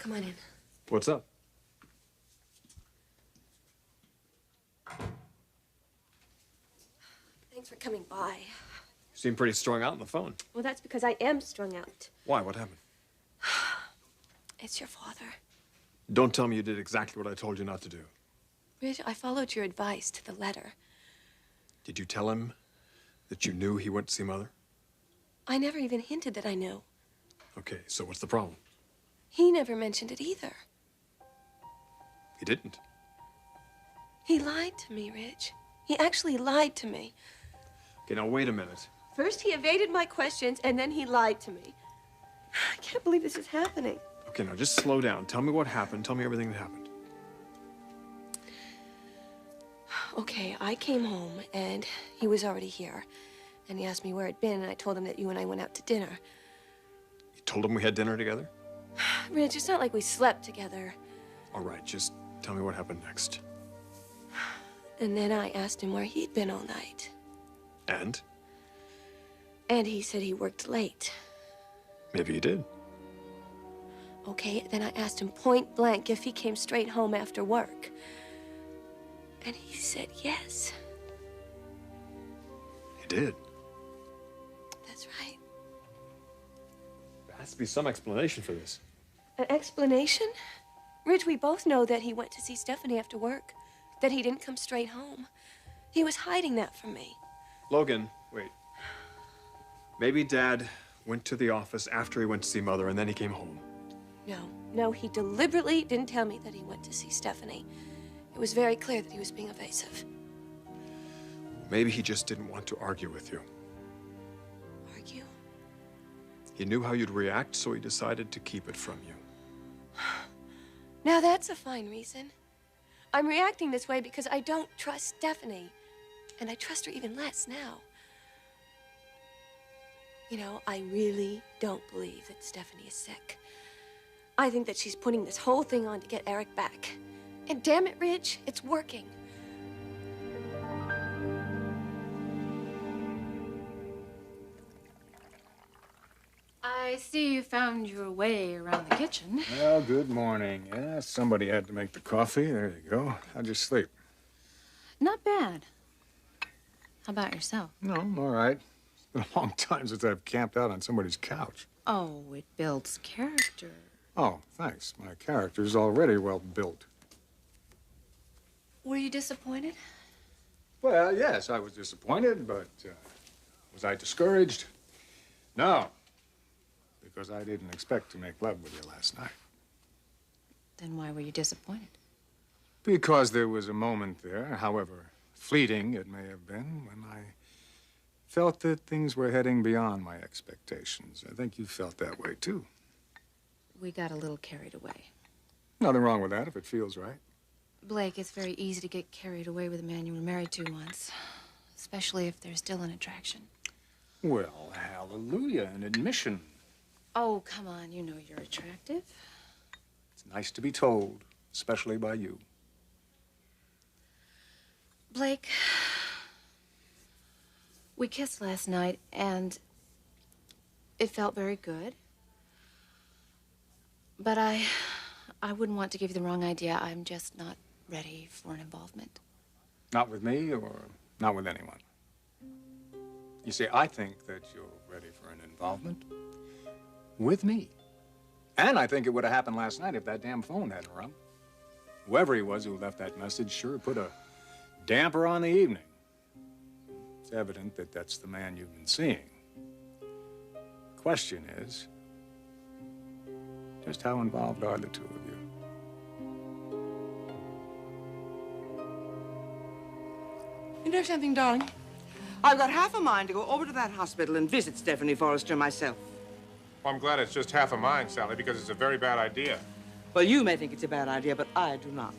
Come on in. What's up? Thanks for coming by. You seem pretty strung out on the phone. Well, that's because I am strung out. Why? What happened? It's your father. Don't tell me you did exactly what I told you not to do. Rich, I followed your advice to the letter. Did you tell him that you knew he went to see Mother? I never even hinted that I knew. Okay, so what's the problem? He never mentioned it either. He didn't. He lied to me, Rich. He actually lied to me. Okay, now wait a minute. First, he evaded my questions, and then he lied to me. I can't believe this is happening. Okay, now just slow down. Tell me what happened. Tell me everything that happened. Okay, I came home, and he was already here. And he asked me where I'd been, and I told him that you and I went out to dinner. You told him we had dinner together? Rich, it's not like we slept together. All right, just tell me what happened next. And then I asked him where he'd been all night. And? And he said he worked late. Maybe he did. Okay, then I asked him point blank if he came straight home after work. And he said yes. He did? That's right. There has to be some explanation for this. An explanation? Rich, we both know that he went to see Stephanie after work. That he didn't come straight home. He was hiding that from me. Logan, wait. Maybe Dad went to the office after he went to see Mother, and then he came home. No, he deliberately didn't tell me that he went to see Stephanie. It was very clear that he was being evasive. Maybe he just didn't want to argue with you. Argue? He knew how you'd react, so he decided to keep it from you. Now that's a fine reason. I'm reacting this way because I don't trust Stephanie. And I trust her even less now. You know, I really don't believe that Stephanie is sick. I think that she's putting this whole thing on to get Eric back. And damn it, Rich, it's working. I see you found your way around the kitchen. Well, good morning. Yeah, somebody had to make the coffee. There you go. How'd you sleep? Not bad. How about yourself? No, I'm all right. It's been a long time since I've camped out on somebody's couch. Oh, it builds character. Oh, thanks. My character's already well built. Were you disappointed? Well, yes, I was disappointed, but was I discouraged? No, because I didn't expect to make love with you last night. Then why were you disappointed? Because there was a moment there, however fleeting it may have been, when I felt that things were heading beyond my expectations. I think you felt that way, too. We got a little carried away. Nothing wrong with that if it feels right. Blake, it's very easy to get carried away with a man you were married to once, especially if there's still an attraction. Well, hallelujah, an admission. Oh, come on, you know you're attractive. It's nice to be told, especially by you. Blake, we kissed last night, and it felt very good. But I wouldn't want to give you the wrong idea. I'm just not ready for an involvement. Not with me or not with anyone. You see, I think that you're ready for an involvement with me. And I think it would have happened last night if that damn phone hadn't rung. Whoever he was who left that message sure put a damper on the evening. It's evident that that's the man you've been seeing. Question is, just how involved are the two of you? You know something, darling? I've got half a mind to go over to that hospital and visit Stephanie Forrester myself. Well, I'm glad it's just half a mind, Sally, because it's a very bad idea. Well, you may think it's a bad idea, but I do not.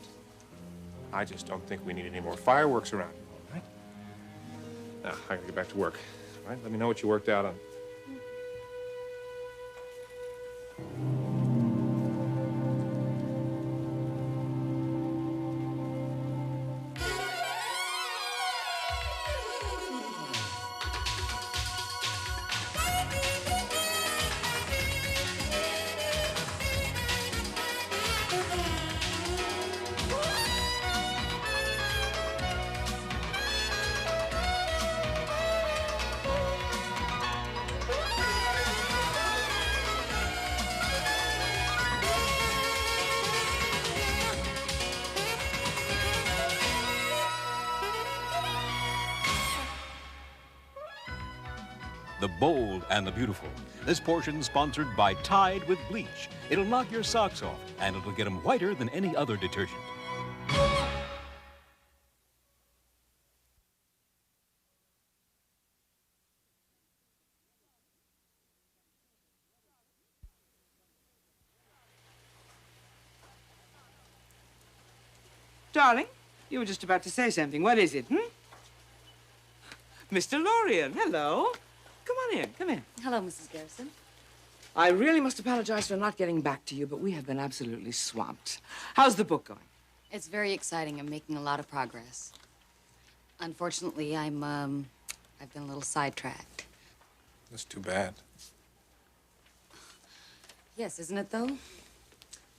I just don't think we need any more fireworks around here, all right? Now, I gotta get back to work. All right, let me know what you worked out on. the bold and the beautiful. This portion sponsored by Tide with Bleach. It'll knock your socks off, and it'll get them whiter than any other detergent. Darling, you were just about to say something. What is it, Mr. Lorien, hello. Come on in, come in. Hello, Mrs. Garrison. I really must apologize for not getting back to you, but we have been absolutely swamped. How's the book going? It's very exciting. I'm making a lot of progress. Unfortunately, I've been a little sidetracked. That's too bad. Yes, isn't it, though?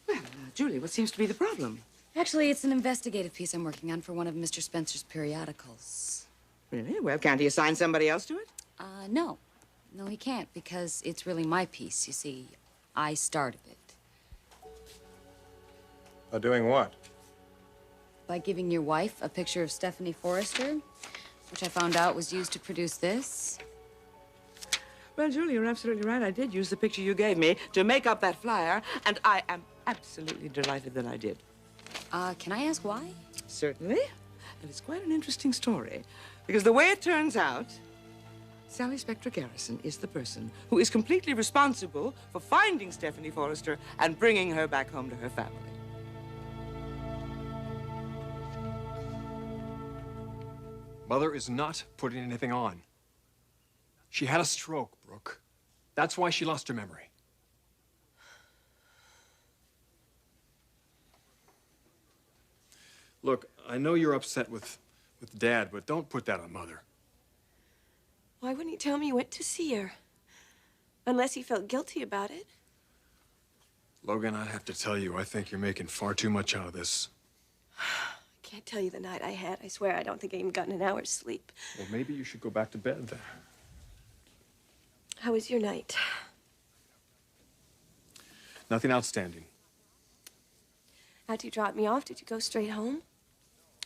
Well, Julie, what seems to be the problem? Actually, it's an investigative piece I'm working on for one of Mr. Spencer's periodicals. Really? Well, can't he assign somebody else to it? No. No, he can't, because it's really my piece. You see, I started it. Doing what? By giving your wife a picture of Stephanie Forrester, which I found out was used to produce this. Well, Julie, you're absolutely right. I did use the picture you gave me to make up that flyer, and I am absolutely delighted that I did. Can I ask why? Certainly. And it's quite an interesting story. Because the way it turns out, Sally Spectra Garrison is the person who is completely responsible for finding Stephanie Forrester and bringing her back home to her family. Mother is not putting anything on. She had a stroke, Brooke. That's why she lost her memory. Look, I know you're upset with Dad, but don't put that on Mother. Why wouldn't he tell me he went to see her? Unless he felt guilty about it. Logan, I have to tell you, I think you're making far too much out of this. I can't tell you the night I had. I swear I don't think I even gotten an hour's sleep. Well, maybe you should go back to bed then. How was your night? Nothing outstanding. How'd you drop me off? Did you go straight home?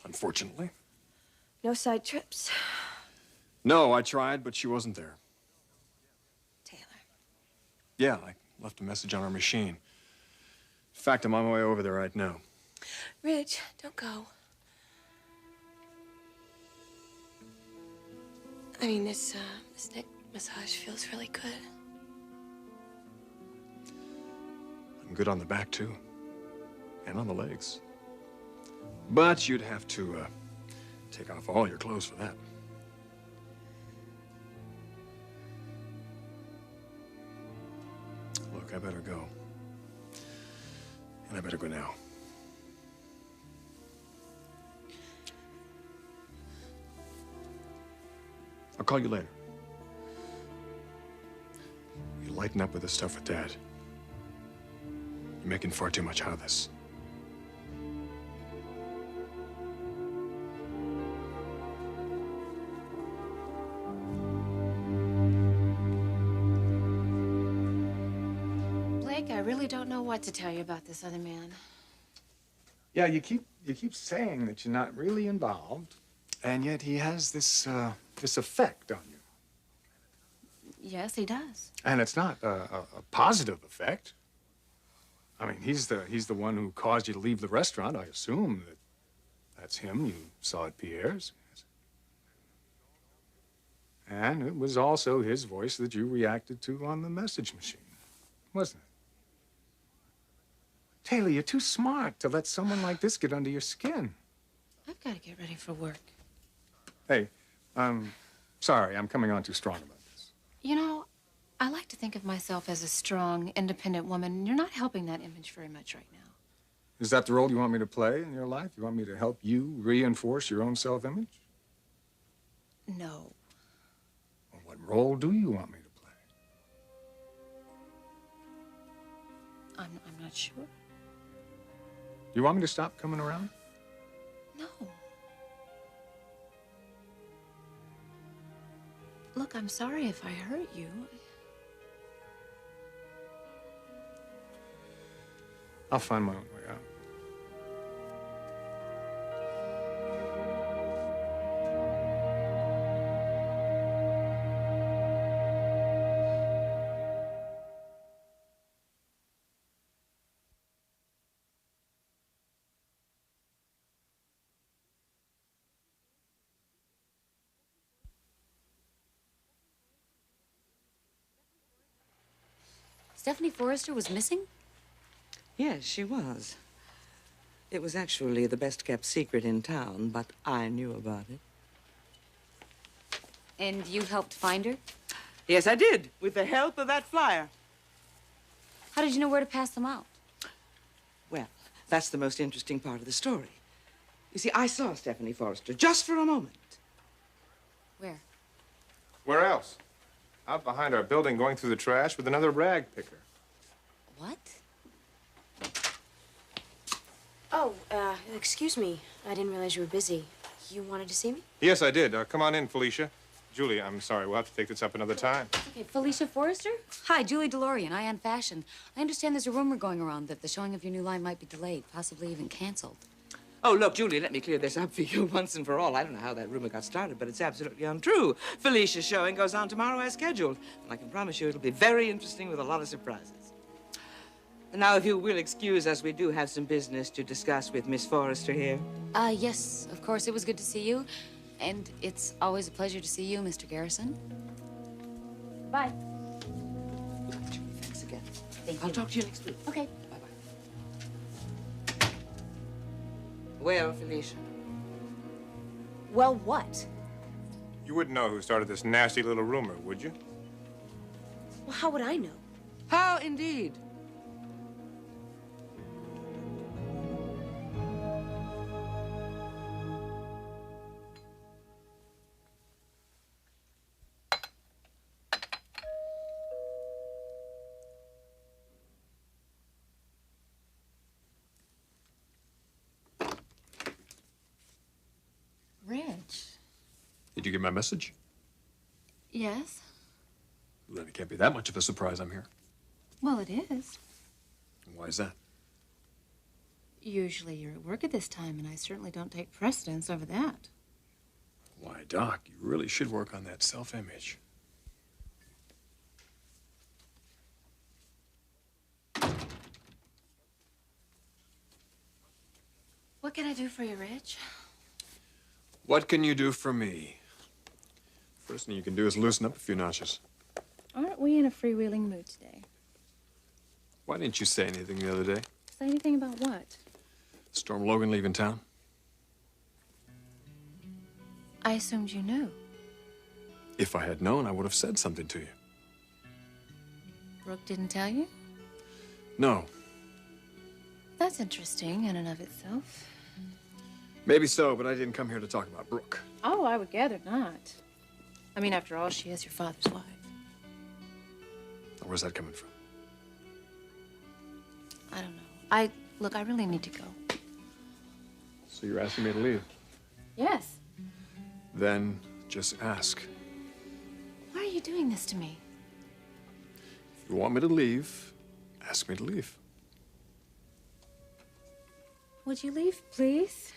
Unfortunately. No side trips? No, I tried, but she wasn't there. Taylor. Yeah, I left a message on her machine. In fact, I'm on my way over there right now. Ridge, don't go. I mean, this neck massage feels really good. I'm good on the back, too. And on the legs. But you'd have to, take off all your clothes for that. Look, I better go. And I better go now. I'll call you later. You lighten up with this stuff with Dad. You're making far too much out of this. Blake, I really don't know what to tell you about this other man. Yeah, you keep saying that you're not really involved, and yet he has this this effect on you. Yes, he does. And it's not a positive effect. I mean, he's the one who caused you to leave the restaurant. I assume that's him you saw at Pierre's. And it was also his voice that you reacted to on the message machine, wasn't it? Taylor, you're too smart to let someone like this get under your skin. I've got to get ready for work. Hey, sorry, I'm coming on too strong about this. You know, I like to think of myself as a strong, independent woman, and you're not helping that image very much right now. Is that the role you want me to play in your life? You want me to help you reinforce your own self-image? No. Well, what role do you want me to play? I'm not sure. You want me to stop coming around? No. Look, I'm sorry if I hurt you. I'll find my own way out. Stephanie Forrester was missing? Yes, she was. It was actually the best-kept secret in town, but I knew about it. And you helped find her? Yes, I did, with the help of that flyer. How did you know where to pass them out? Well, that's the most interesting part of the story. You see, I saw Stephanie Forrester just for a moment. Where? Where else? Out behind our building going through the trash with another rag picker. What? Oh, excuse me. I didn't realize you were busy. You wanted to see me? Yes, I did. Come on in, Felicia. Julie, I'm sorry. We'll have to take this up another time. Okay, Felicia Forrester? Hi, Julie DeLorean, Ion Fashion. I understand there's a rumor going around that the showing of your new line might be delayed, possibly even canceled. Oh, look, Julie, let me clear this up for you once and for all. I don't know how that rumor got started, but it's absolutely untrue. Felicia's showing goes on tomorrow as scheduled. And I can promise you it'll be very interesting with a lot of surprises. And now, if you will excuse us, we do have some business to discuss with Miss Forrester here. Yes, of course. It was good to see you. And it's always a pleasure to see you, Mr. Garrison. Bye. Thanks again. Thank you. I'll talk to you next week. Okay. Bye-bye. Well, Felicia. Well, what? You wouldn't know who started this nasty little rumor, would you? Well, how would I know? How indeed? Did you get my message? Yes. Well, then it can't be that much of a surprise I'm here. Well, it is. Why is that? Usually you're at work at this time, and I certainly don't take precedence over that. Why, Doc, you really should work on that self-image. What can I do for you, Rich? What can you do for me? First thing you can do is loosen up a few notches. Aren't we in a freewheeling mood today? Why didn't you say anything the other day? Say anything about what? Storm Logan leaving town? I assumed you knew. If I had known, I would have said something to you. Brooke didn't tell you? No. That's interesting in and of itself. Maybe so, but I didn't come here to talk about Brooke. Oh, I would gather not. I mean, after all, she is your father's wife. Where's that coming from? I don't know. Look, I really need to go. So you're asking me to leave? Yes. Then just ask. Why are you doing this to me? If you want me to leave, ask me to leave. Would you leave, please?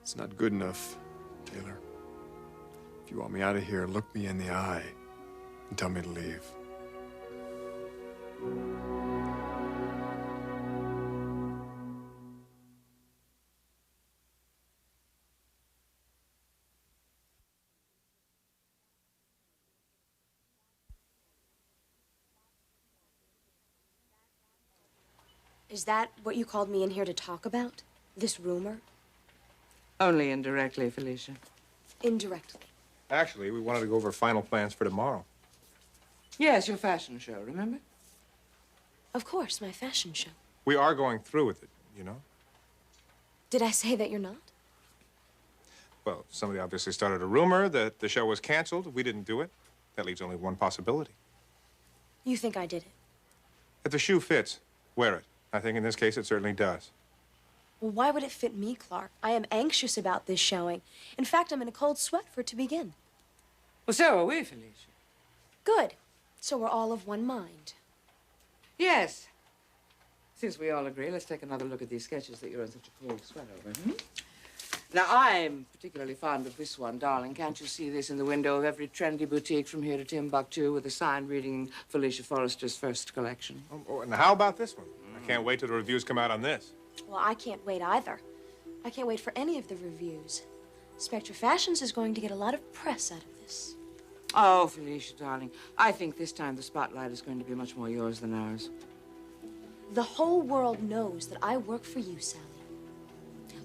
It's not good enough, Taylor. If you want me out of here, look me in the eye and tell me to leave. Is that what you called me in here to talk about? This rumor? Only indirectly, Felicia. Indirectly. Actually, we wanted to go over final plans for tomorrow. Yes, your fashion show, remember? Of course, my fashion show. We are going through with it, you know? Did I say that you're not? Well, somebody obviously started a rumor that the show was canceled. We didn't do it. That leaves only one possibility. You think I did it? If the shoe fits, wear it. I think in this case it certainly does. Well, why would it fit me, Clark? I am anxious about this showing. In fact, I'm in a cold sweat for it to begin. Well, so are we, Felicia. Good. So we're all of one mind. Yes. Since we all agree, let's take another look at these sketches that you're in such a cold sweat over. Now, I'm particularly fond of this one, darling. Can't you see this in the window of every trendy boutique from here to Timbuktu with a sign reading Felicia Forrester's first collection? Oh, and how about this one? I can't wait till the reviews come out on this. Well, I can't wait either. I can't wait for any of the reviews. Spectre Fashions is going to get a lot of press out of this. Oh, Felicia, darling, I think this time the spotlight is going to be much more yours than ours. The whole world knows that I work for you, Sally.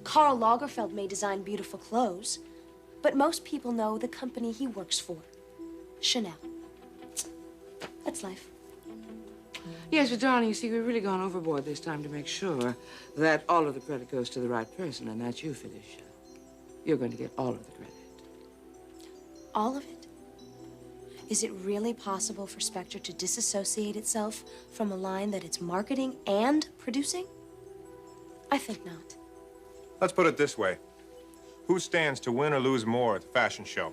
Karl Lagerfeld may design beautiful clothes, but most people know the company he works for, Chanel. That's life. Yes, but darling, you see, we've really gone overboard this time to make sure that all of the credit goes to the right person, and that's you, Felicia. You're going to get all of the credit. All of it? Is it really possible for Spectre to disassociate itself from a line that it's marketing and producing? I think not. Let's put it this way. Who stands to win or lose more at the fashion show?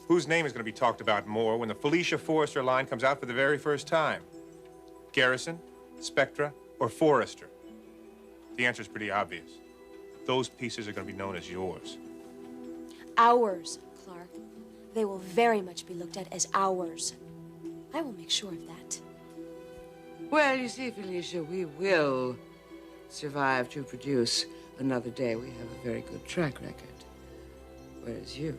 Whose name is going to be talked about more when the Felicia Forrester line comes out for the very first time? Garrison, Spectra, or Forrester? The answer is pretty obvious. Those pieces are going to be known as yours. Ours, Clark. They will very much be looked at as ours. I will make sure of that. Well, you see, Felicia, we will survive to produce another day. We have a very good track record. Whereas you,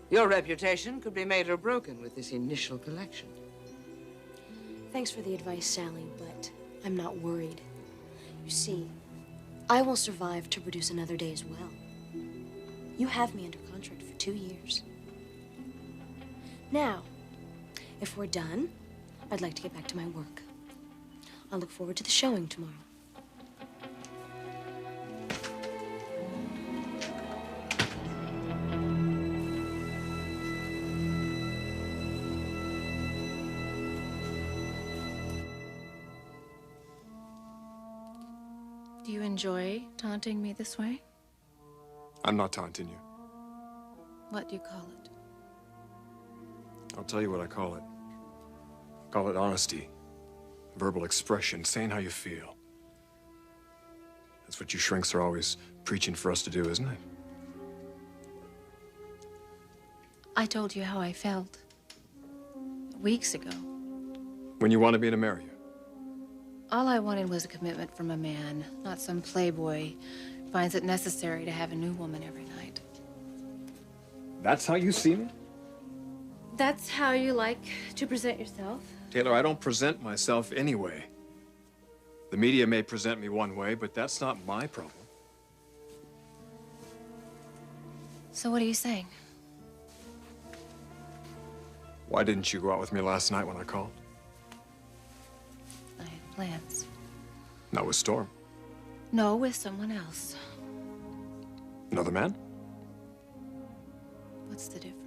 your reputation could be made or broken with this initial collection. Thanks for the advice, Sally, but I'm not worried. You see, I will survive to produce another day as well. You have me under contract for 2 years. Now, if we're done, I'd like to get back to my work. I'll look forward to the showing tomorrow. Do you enjoy taunting me this way? I'm not taunting you. What do you call it? I'll tell you what I call it. Call it honesty. Verbal expression, saying how you feel. That's what you shrinks are always preaching for us to do, isn't it? I told you how I felt weeks ago. When you wanted me to marry you. All I wanted was a commitment from a man, not some playboy who finds it necessary to have a new woman every night. That's how you see me? That's how you like to present yourself? Taylor, I don't present myself anyway. The media may present me one way, but that's not my problem. So what are you saying? Why didn't you go out with me last night when I called? I had plans. Not with Storm. No, with someone else. Another man? What's the difference?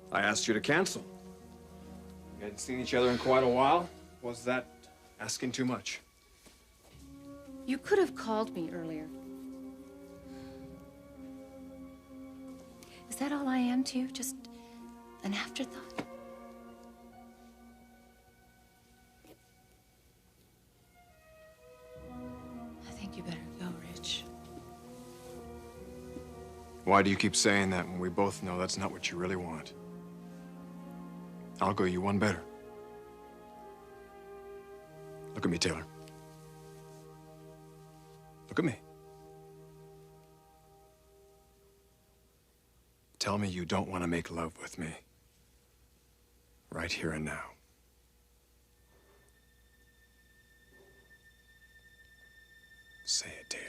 I asked you to cancel. We hadn't seen each other in quite a while. Was that asking too much? You could have called me earlier. Is that all I am to you? Just an afterthought? I think you better go, Rich. Why do you keep saying that when we both know that's not what you really want? I'll go you one better. Look at me, Taylor. Look at me. Tell me you don't want to make love with me. Right here and now. Say it, Taylor.